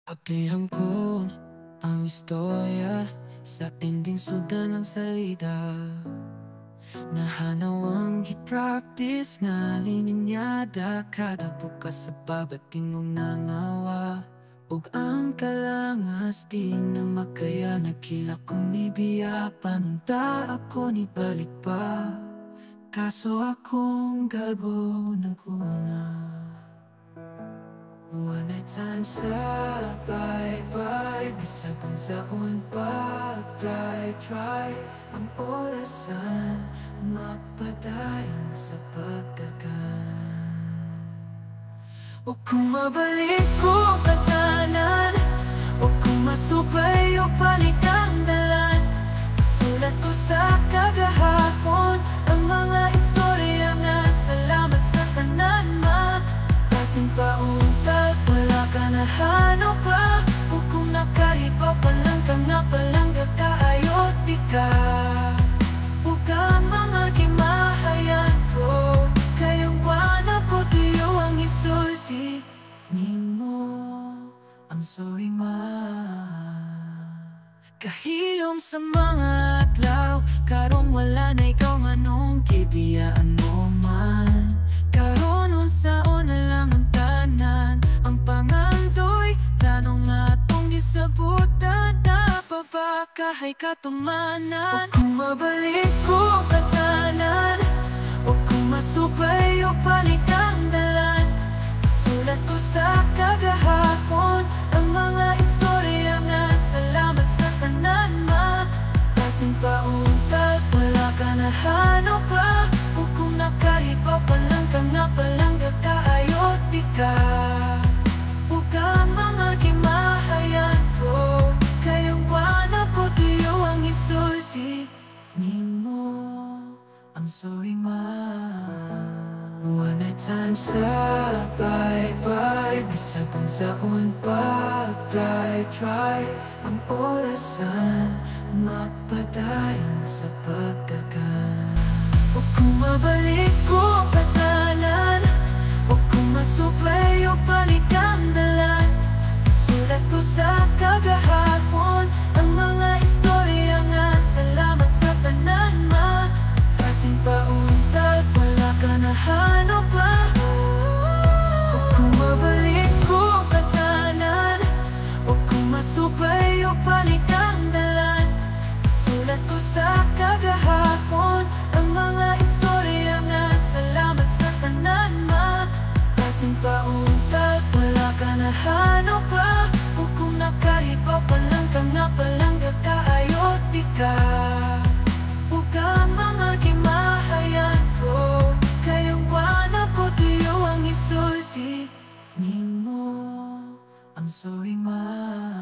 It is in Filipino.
Ablihan ko ang istorya sa ending suda ng salida. Nahanaw ang i-practice nga lininyada kada bukas sa babating mong nangawa. Ug ang kalangas di na makaya nakila kong nibiyapan. Ta ako ni balik pa, kaso akong galbo naguna. One night time sa bye-bye, bisag kung saan pag-try ang orasan, mapadayon sa pagdagan. O kung mabalik ko katanan, o kung masupay o panikang dalan, sulat ko sa kagahapon ang mga istorya nga salamat sa tanan ma. Kasing pauntag, wala ka na hanap pa. O kung nakahibaw pa lang ka nga palang gagkaayot di ka. O ka mga kimahayan ko, kayong wana ko tuyo ang isulti nimo. I'm sorry ma. Kahilom sa mga adlaw, karong wala na ikaw nganong gibiyaan mo man. Karon unsaon na lang ang tanan, ang pangandoy tanong nga tong gisabutan. Napabakahay katumanan, o kung mabalik ko katanan, o kung masupay o panikang dalan, sulat ko sa kagahapon ang mga istorya nga salamat sa tanan ma. Kasing pauntag, wala ka na hanap pa. O kung nakahibaw pa lang ka nga palang gagkaayot di ka. O ka mga kimahayan ko, kayong wana ko tuyo ang isulti nimo. I'm sorry ma. One night time sa bye-bye, bisag kung saan pag-try ang orasan, mapadayon sa pagdagan. O kung mabalik ko katanan, o kung masupay o panikang dalan, sulat ko sa kagahapon ang mga istorya nga salamat sa tanan ma. Kasing pauntag, wala ka na hanap pa. O kung mabalik ko katanan, o kung masupay o panikang dalan, sulat ko sa kagahapon ang mga istorya nga salamat sa tanan ma. Kasing pauntag, wala ka na hanap pa. O kung nakahibaw pa lang ka nga palang gagkaayot di ka. O ka mga kimahayan ko, kayong wana ko tuyo ang isulti nimo. I'm sorry ma.